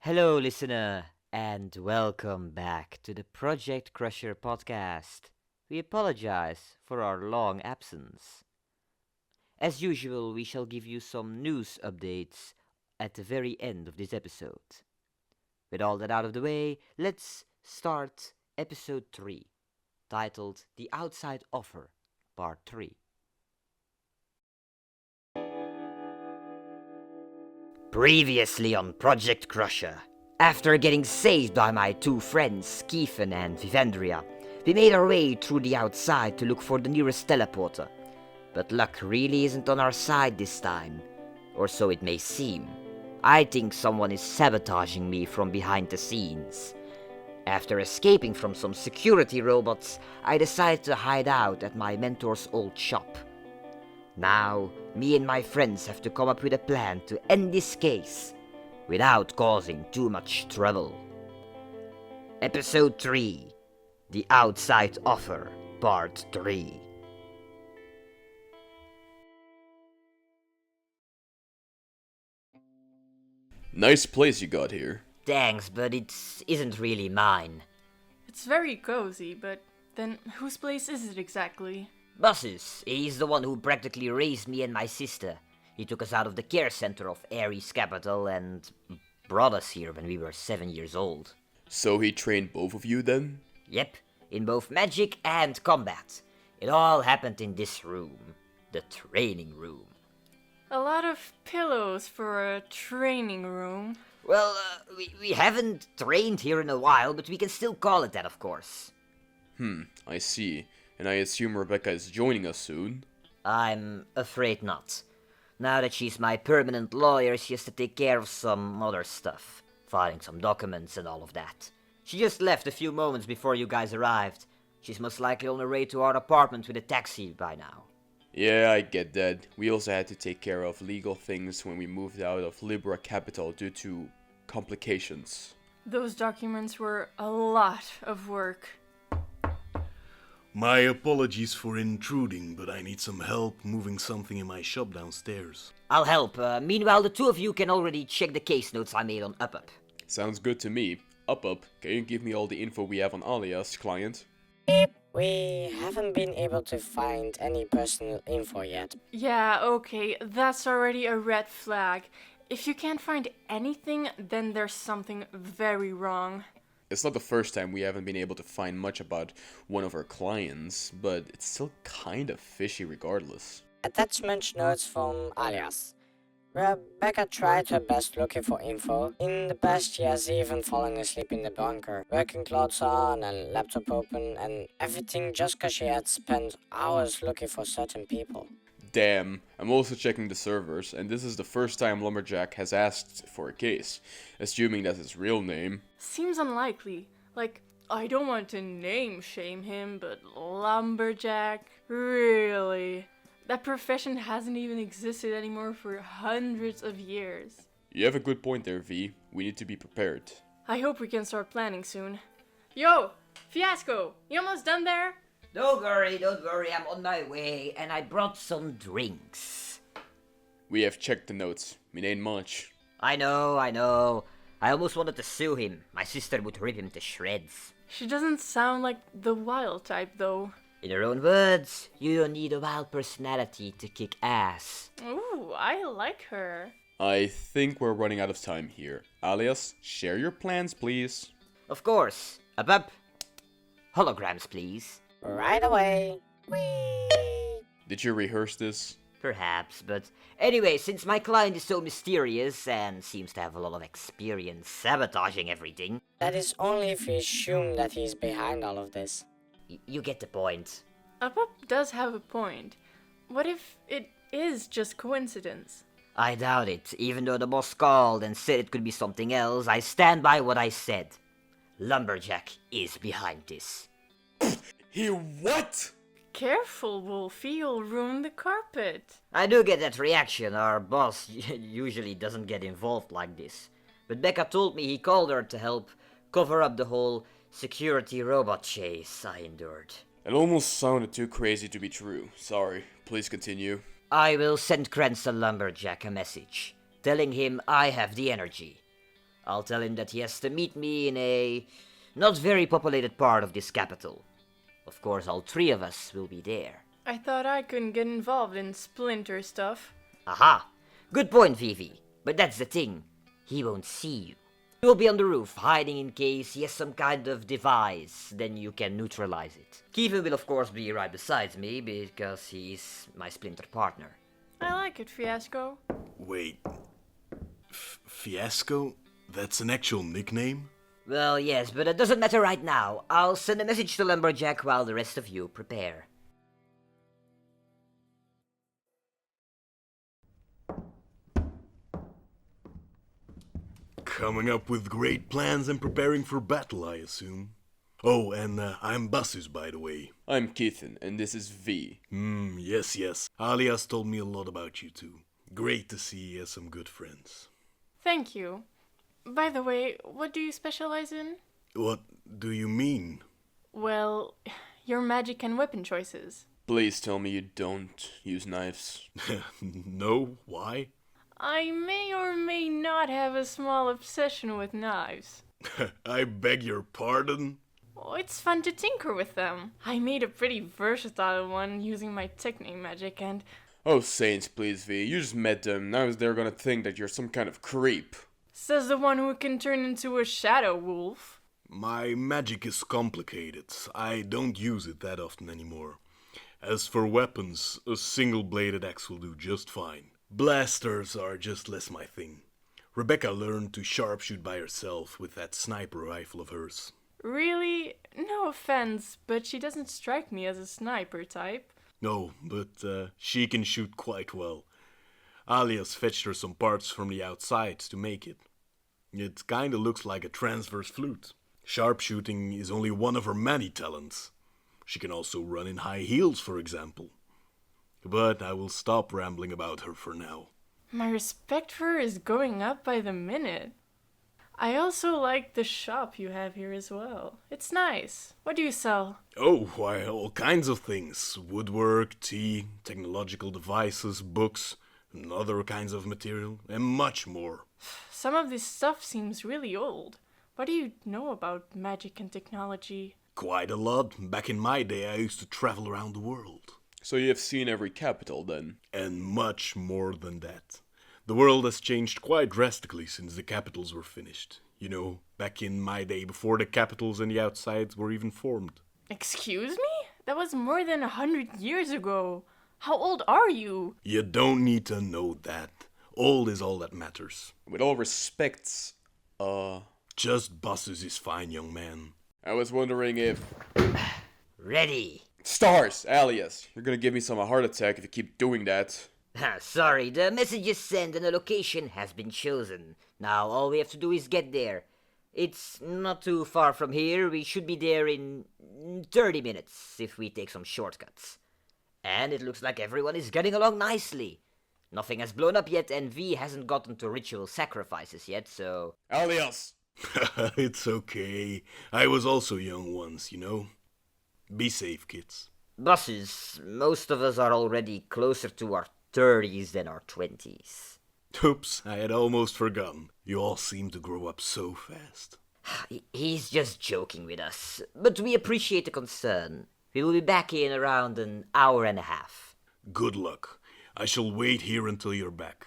Hello, listener, and welcome back to the Project Crusher podcast. We apologize for our long absence. As usual, we shall give you some news updates at the very end of this episode. With all that out of the way, let's start episode 3, titled The Outside Offer, Part 3. Previously on Project Crusher. After getting saved by my two friends, Kiefen and Vivendria, we made our way through the outside to look for the nearest teleporter. But luck really isn't on our side this time, or so it may seem. I think someone is sabotaging me from behind the scenes. After escaping from some security robots, I decided to hide out at my mentor's old shop. Now, me and my friends have to come up with a plan to end this case without causing too much trouble. Episode 3, The Outside Offer, Part 3. Nice place you got here. Thanks, but it isn't really mine. It's very cozy, but then whose place is it exactly? Boss's, he's the one who practically raised me and my sister. He took us out of the care center of Ares Capital and brought us here when we were 7 years old. So he trained both of you then? Yep, in both magic and combat. It all happened in this room, the training room. A lot of pillows for a training room. Well, we haven't trained here in a while, but we can still call it that, of course. I see. And I assume Rebecca is joining us soon? I'm afraid not. Now that she's my permanent lawyer, she has to take care of some other stuff. Filing some documents and all of that. She just left a few moments before you guys arrived. She's most likely on her way to our apartment with a taxi by now. Yeah, I get that. We also had to take care of legal things when we moved out of Libra Capital due to complications. Those documents were a lot of work. My apologies for intruding, but I need some help moving something in my shop downstairs. I'll help. Meanwhile, the two of you can already check the case notes I made on UpUp. Sounds good to me. Up, can you give me all the info we have on Alias, client? We haven't been able to find any personal info yet. Yeah, okay, that's already a red flag. If you can't find anything, then there's something very wrong. It's not the first time we haven't been able to find much about one of our clients, but it's still kind of fishy regardless. Attachment notes from Alias. Rebecca tried her best looking for info. In the past, she has even fallen asleep in the bunker, working clothes on and laptop open and everything just cause she had spent hours looking for certain people. Damn, I'm also checking the servers, and this is the first time Lumberjack has asked for a case, assuming that's his real name. Seems unlikely. Like, I don't want to name shame him, but Lumberjack? Really? That profession hasn't even existed anymore for hundreds of years. You have a good point there, V. We need to be prepared. I hope we can start planning soon. Yo, Fiasco, you almost done there? Don't worry, I'm on my way, and I brought some drinks. We have checked the notes. It ain't much. I know. I almost wanted to sue him. My sister would rip him to shreds. She doesn't sound like the wild type, though. In her own words, you don't need a wild personality to kick ass. Ooh, I like her. I think we're running out of time here. Alias, share your plans, please. Of course. Up. Holograms, please. Right away. Whee! Did you rehearse this? Perhaps, but anyway, since my client is so mysterious and seems to have a lot of experience sabotaging everything... That is only if we assume that he's behind all of this. You get the point. Up does have a point. What if it is just coincidence? I doubt it. Even though the boss called and said it could be something else, I stand by what I said. Lumberjack is behind this. He what? Careful, Wolfie, you'll ruin the carpet. I do get that reaction. Our boss usually doesn't get involved like this. But Becca told me he called her to help cover up the whole security robot chase I endured. It almost sounded too crazy to be true. Sorry. Please continue. I will send Cranston Lumberjack a message, telling him I have the energy. I'll tell him that he has to meet me in a not very populated part of this capital. Of course, all three of us will be there. I thought I couldn't get involved in Splinter stuff. Aha! Good point, Vivi. But that's the thing. He won't see you. You will be on the roof, hiding in case he has some kind of device. Then you can neutralize it. Kevin will of course be right beside me, because he is my Splinter partner. I like it, Fiasco. Wait. Fiasco? That's an actual nickname? Well, yes, but it doesn't matter right now. I'll send a message to Lumberjack while the rest of you prepare. Coming up with great plans and preparing for battle, I assume. Oh, and I'm Bassus, by the way. I'm Keithan, and this is V. Yes. Alias told me a lot about you two. Great to see you as some good friends. Thank you. By the way, what do you specialize in? What do you mean? Well, your magic and weapon choices. Please tell me you don't use knives. No? Why? I may or may not have a small obsession with knives. I beg your pardon? Oh, it's fun to tinker with them. I made a pretty versatile one using my technique magic and... Oh, saints, please, V. You just met them. Now they're gonna think that you're some kind of creep. Says the one who can turn into a shadow wolf. My magic is complicated. I don't use it that often anymore. As for weapons, a single-bladed axe will do just fine. Blasters are just less my thing. Rebecca learned to sharpshoot by herself with that sniper rifle of hers. Really? No offense, but she doesn't strike me as a sniper type. No, but she can shoot quite well. Alias fetched her some parts from the outside to make it. It kinda looks like a transverse flute. Sharpshooting is only one of her many talents. She can also run in high heels, for example. But I will stop rambling about her for now. My respect for her is going up by the minute. I also like the shop you have here as well. It's nice. What do you sell? Oh, why, all kinds of things. Woodwork, tea, technological devices, books, and other kinds of material, and much more. Some of this stuff seems really old. What do you know about magic and technology? Quite a lot. Back in my day, I used to travel around the world. So you have seen every capital, then? And much more than that. The world has changed quite drastically since the capitals were finished. You know, back in my day, before the capitals and the outsides were even formed. Excuse me? That was more than 100 years ago. How old are you? You don't need to know that. Old is all that matters. With all respects, Just Bassus is fine, young man. I was wondering if... Ready. Stars, Alias, you're gonna give me some heart attack if you keep doing that. Sorry, the message is sent and the location has been chosen. Now all we have to do is get there. It's not too far from here. We should be there in 30 minutes if we take some shortcuts. And it looks like everyone is getting along nicely. Nothing has blown up yet and V hasn't gotten to ritual sacrifices yet, so... Alias! It's okay. I was also young once, you know. Be safe, kids. Bosses, most of us are already closer to our 30s than our 20s. Oops, I had almost forgotten. You all seem to grow up so fast. He's just joking with us, but we appreciate the concern. We will be back in around an hour and a half. Good luck. I shall wait here until you're back.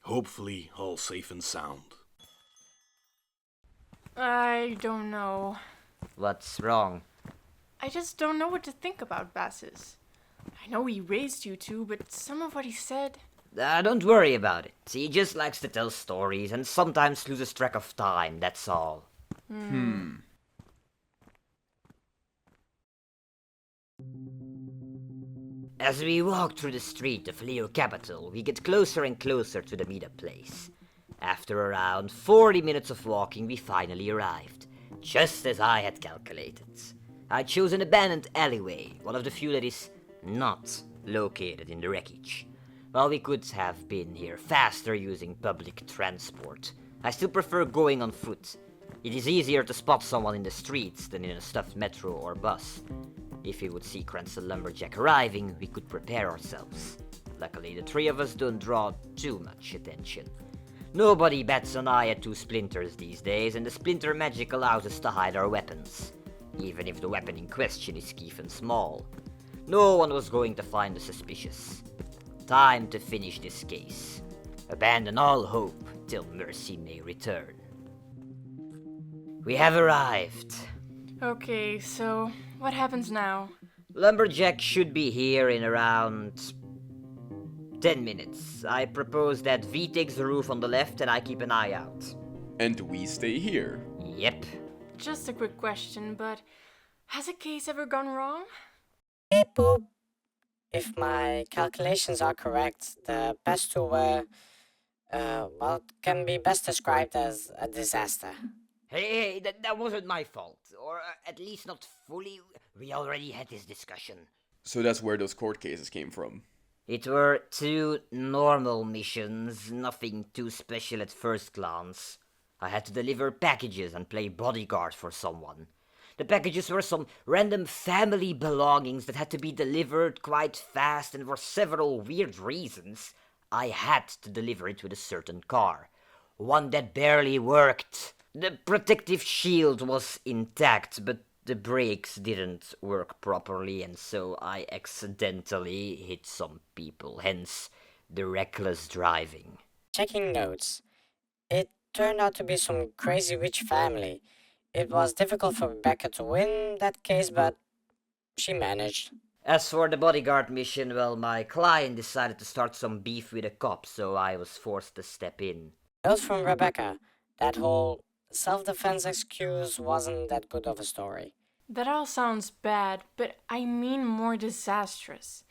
Hopefully, all safe and sound. I don't know. What's wrong? I just don't know what to think about Bassus. I know he raised you two, but some of what he said... Don't worry about it. He just likes to tell stories and sometimes loses track of time, that's all. As we walk through the street of Leo Capital, we get closer and closer to the meetup place. After around 40 minutes of walking, we finally arrived, just as I had calculated. I chose an abandoned alleyway, one of the few that is not located in the wreckage. While we could have been here faster using public transport, I still prefer going on foot. It is easier to spot someone in the streets than in a stuffed metro or bus. If we would see Cranston Lumberjack arriving, we could prepare ourselves. Luckily, the three of us don't draw too much attention. Nobody bats an eye at two splinters these days, and the splinter magic allows us to hide our weapons. Even if the weapon in question is skeef and small. No one was going to find us suspicious. Time to finish this case. Abandon all hope till mercy may return. We have arrived. Okay, so what happens now? Lumberjack should be here in around 10 minutes. I propose that V takes the roof on the left and I keep an eye out. And we stay here. Yep. Just a quick question, but has a case ever gone wrong? Beep boop. If my calculations are correct, the past two were, can be best described as a disaster. Hey, that wasn't my fault. Or at least not fully. We already had this discussion. So that's where those court cases came from. It were two normal missions, nothing too special at first glance. I had to deliver packages and play bodyguard for someone. The packages were some random family belongings that had to be delivered quite fast, and for several weird reasons, I had to deliver it with a certain car. One that barely worked. The protective shield was intact, but the brakes didn't work properly, and so I accidentally hit some people, hence the reckless driving. Checking notes. It turned out to be some crazy rich family. It was difficult for Rebecca to win that case, but she managed. As for the bodyguard mission, well, my client decided to start some beef with a cop, so I was forced to step in. Note from Rebecca. That whole self-defense excuse wasn't that good of a story. That all sounds bad, but I mean more disastrous.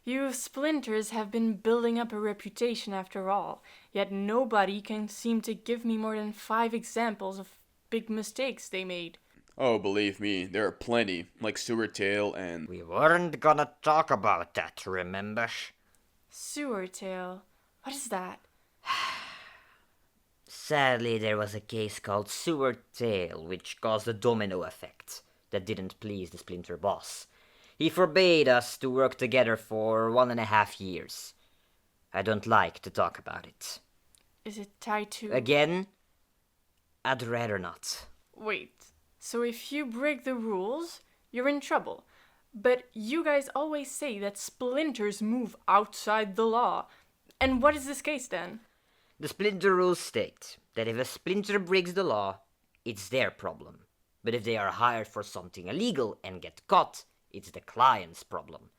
You splinters have been building up a reputation after all, yet nobody can seem to give me more than 5 examples of big mistakes they made. Oh, believe me, there are plenty, like Sewer Tail and... We weren't gonna talk about that, remember? Sewer Tail? What is that? Sadly, there was a case called Sewer Tail, which caused a domino effect that didn't please the Splinter boss. He forbade us to work together for 1.5 years. I don't like to talk about it. Is it tied to... Again? I'd rather not. Wait, so if you break the rules, you're in trouble. But you guys always say that splinters move outside the law. And what is this case then? The Splinter rules state that if a Splinter breaks the law, it's their problem. But if they are hired for something illegal and get caught, it's the client's problem.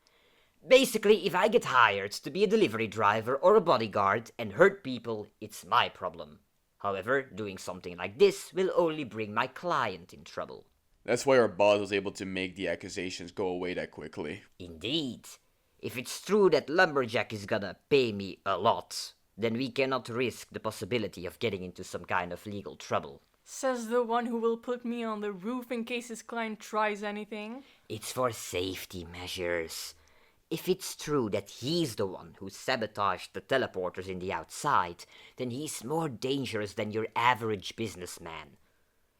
Basically, if I get hired to be a delivery driver or a bodyguard and hurt people, it's my problem. However, doing something like this will only bring my client in trouble. That's why our boss was able to make the accusations go away that quickly. Indeed. If it's true that Lumberjack is gonna pay me a lot, then we cannot risk the possibility of getting into some kind of legal trouble. Says the one who will put me on the roof in case his client tries anything. It's for safety measures. If it's true that he's the one who sabotaged the teleporters in the outside, then he's more dangerous than your average businessman.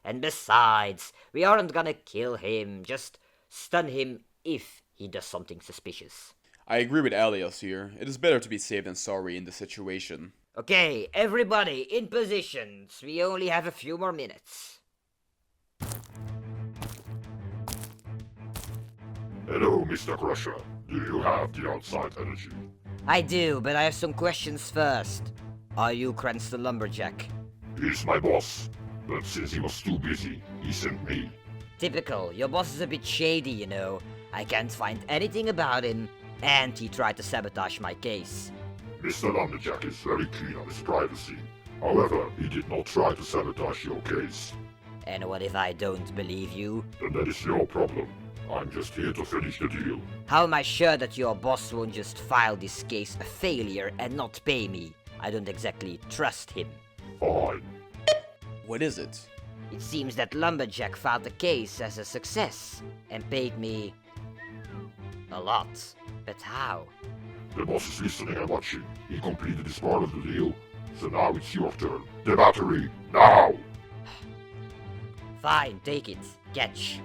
And besides, we aren't gonna kill him, just stun him if he does something suspicious. I agree with Alias here. It is better to be safe than sorry in this situation. Okay, everybody in positions. We only have a few more minutes. Hello, Mr. Crusher. Do you have the outside energy? I do, but I have some questions first. Are you Cranston Lumberjack? He's my boss, but since he was too busy, he sent me. Typical, your boss is a bit shady, you know. I can't find anything about him, and he tried to sabotage my case. Mr. Lumberjack is very keen on his privacy. However, he did not try to sabotage your case. And what if I don't believe you? Then that is your problem. I'm just here to finish the deal. How am I sure that your boss won't just file this case a failure and not pay me? I don't exactly trust him. Fine. What is it? It seems that Lumberjack filed the case as a success and paid me a lot. But how? The boss is listening and watching. He completed his part of the deal. So now it's your turn. The battery, now! Fine, take it. Catch.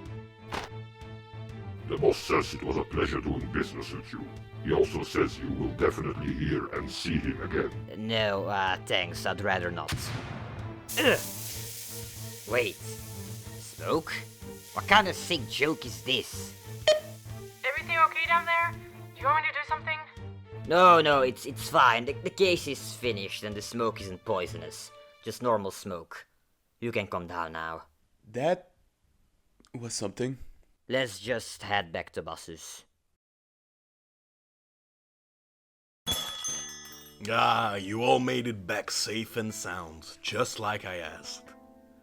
The boss says it was a pleasure doing business with you. He also says you will definitely hear and see him again. No, thanks, I'd rather not. Ugh. Wait, smoke? What kind of sick joke is this? Everything okay down there? Do you want me to do something? No, it's fine. The case is finished and the smoke isn't poisonous. Just normal smoke. You can come down now. That was something. Let's just head back to buses. Ah, you all made it back safe and sound, just like I asked.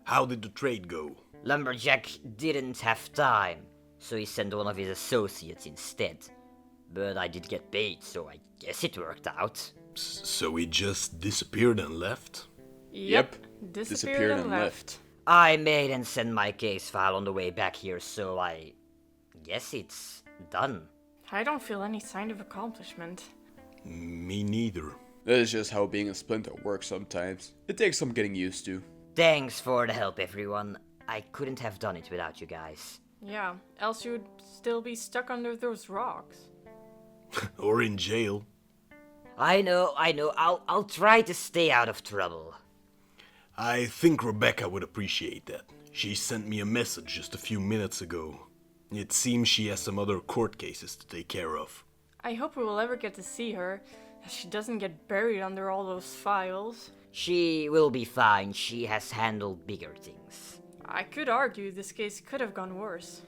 How did the trade go? Lumberjack didn't have time, so he sent one of his associates instead. But I did get paid, so I guess it worked out. So he just disappeared and left? Yep. Disappeared and left. I made and sent my case file on the way back here, so I guess it's done. I don't feel any sign of accomplishment. Me neither. That is just how being a splinter works sometimes. It takes some getting used to. Thanks for the help, everyone. I couldn't have done it without you guys. Yeah, else you would still be stuck under those rocks. Or in jail. I know. I'll try to stay out of trouble. I think Rebecca would appreciate that. She sent me a message just a few minutes ago. It seems she has some other court cases to take care of. I hope we will ever get to see her, that she doesn't get buried under all those files. She will be fine. She has handled bigger things. I could argue this case could have gone worse.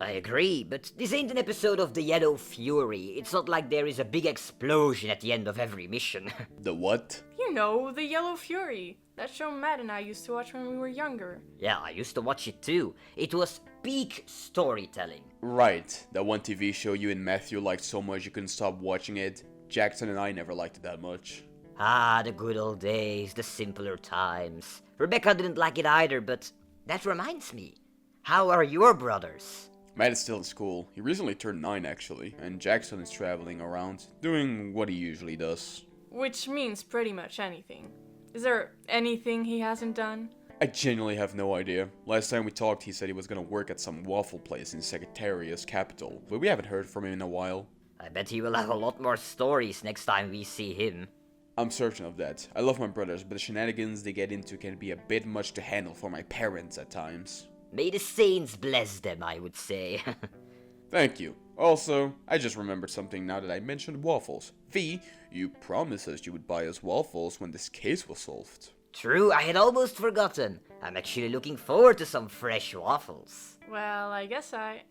I agree, but this ain't an episode of the Yellow Fury. It's not like there is a big explosion at the end of every mission. The what? You know, the Yellow Fury. That show Matt and I used to watch when we were younger. Yeah, I used to watch it too. It was peak storytelling. Right, that one TV show you and Matthew liked so much you couldn't stop watching it. Jackson and I never liked it that much. Ah, the good old days, the simpler times. Rebecca didn't like it either, but that reminds me. How are your brothers? Matt is still in school. He recently turned 9 actually, and Jackson is traveling around, doing what he usually does. Which means pretty much anything. Is there anything he hasn't done? I genuinely have no idea. Last time we talked he said he was gonna work at some waffle place in Sagittarius capital, but we haven't heard from him in a while. I bet he will have a lot more stories next time we see him. I'm certain of that. I love my brothers, but the shenanigans they get into can be a bit much to handle for my parents at times. May the saints bless them, I would say. Thank you. Also, I just remembered something now that I mentioned waffles. V, you promised us you would buy us waffles when this case was solved. True, I had almost forgotten. I'm actually looking forward to some fresh waffles. Well, I guess I...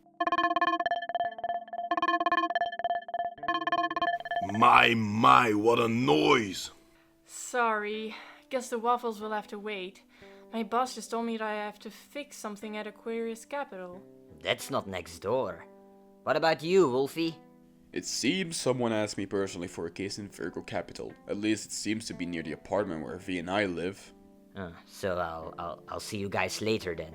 My, what a noise! Sorry. Guess the waffles will have to wait. My boss just told me that I have to fix something at Aquarius Capital. That's not next door. What about you, Wolfie? It seems someone asked me personally for a case in Virgo Capital. At least it seems to be near the apartment where V and I live. So I'll see you guys later then.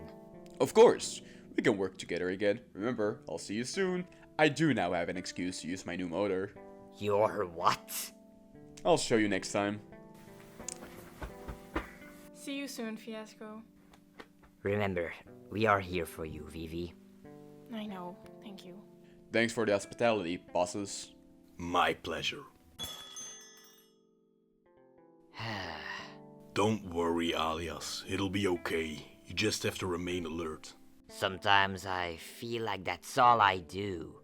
Of course! We can work together again. Remember, I'll see you soon. I do now have an excuse to use my new motor. Your what? I'll show you next time. See you soon, Fiasco. Remember, we are here for you, Vivi. I know. Thank you. Thanks for the hospitality, bosses. My pleasure. Don't worry, Alias. It'll be okay. You just have to remain alert. Sometimes I feel like that's all I do.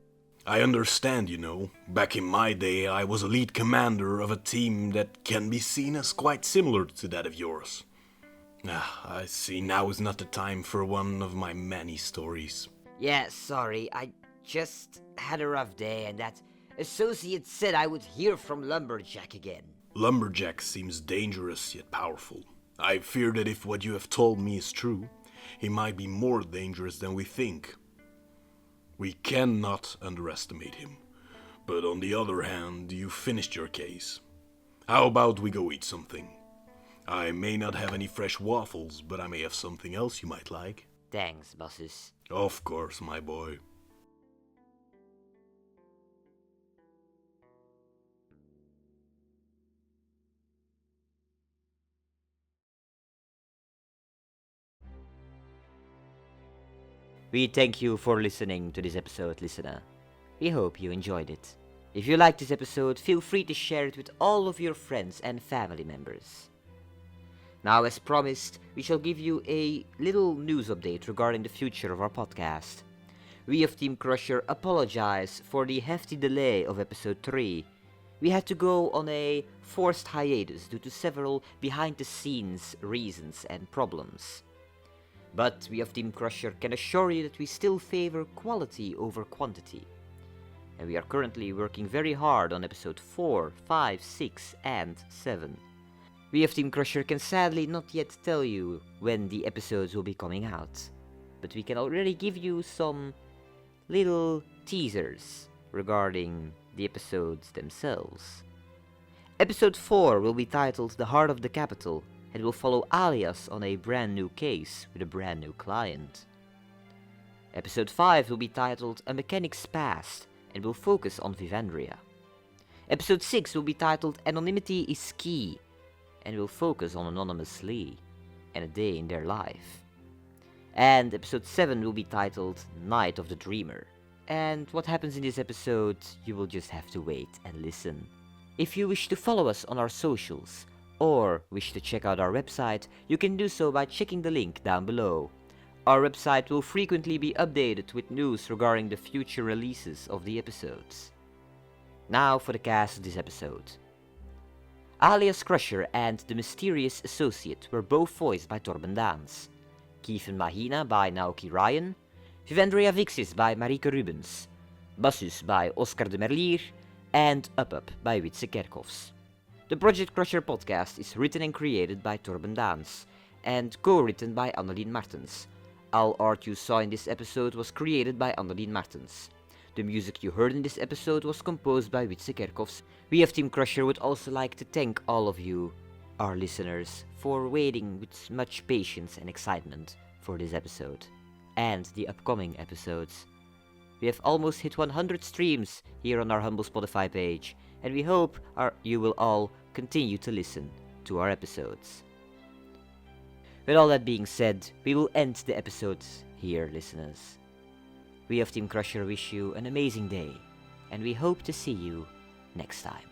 I understand, you know. Back in my day, I was a lead commander of a team that can be seen as quite similar to that of yours. I see now is not the time for one of my many stories. Yeah, sorry, I just had a rough day and that associate said I would hear from Lumberjack again. Lumberjack seems dangerous yet powerful. I fear that if what you have told me is true, he might be more dangerous than we think. We cannot underestimate him. But on the other hand, you finished your case. How about we go eat something? I may not have any fresh waffles, but I may have something else you might like. Thanks, bosses. Of course, my boy. We thank you for listening to this episode, listener. We hope you enjoyed it. If you liked this episode, feel free to share it with all of your friends and family members. Now, as promised, we shall give you a little news update regarding the future of our podcast. We of Team Crusher apologize for the hefty delay of episode 3. We had to go on a forced hiatus due to several behind-the-scenes reasons and problems. But we of Team Crusher can assure you that we still favor quality over quantity. And we are currently working very hard on episode 4, 5, 6 and 7. We of Team Crusher can sadly not yet tell you when the episodes will be coming out, but we can already give you some little teasers regarding the episodes themselves. Episode 4 will be titled The Heart of the Capital and will follow Alias on a brand new case with a brand new client. Episode 5 will be titled A Mechanic's Past and will focus on Vivandria. Episode 6 will be titled Anonymity is Key and will focus on Anonymous Lee and a day in their life. And episode 7 will be titled Night of the Dreamer. And what happens in this episode, you will just have to wait and listen. If you wish to follow us on our socials, or wish to check out our website, you can do so by checking the link down below. Our website will frequently be updated with news regarding the future releases of the episodes. Now for the cast of this episode. Alias Crusher and the Mysterious Associate were both voiced by Torben Daans. Kiefen Mahina by Naoki Ryan, Vivandria Vixis by Marike Rubens, Bassus by Oscar de Merlier, and Up by Witse Kerkhoffs. The Project Crusher podcast is written and created by Torben Daans, and co-written by Annelien Martens. All art you saw in this episode was created by Annelien Martens. The music you heard in this episode was composed by Witse Kerkhoffs. We of Team Crusher would also like to thank all of you, our listeners, for waiting with much patience and excitement for this episode, and the upcoming episodes. We have almost hit 100 streams here on our humble Spotify page, and we hope you will all continue to listen to our episodes. With all that being said, we will end the episode here, listeners. We of Team Crusher wish you an amazing day, and we hope to see you next time.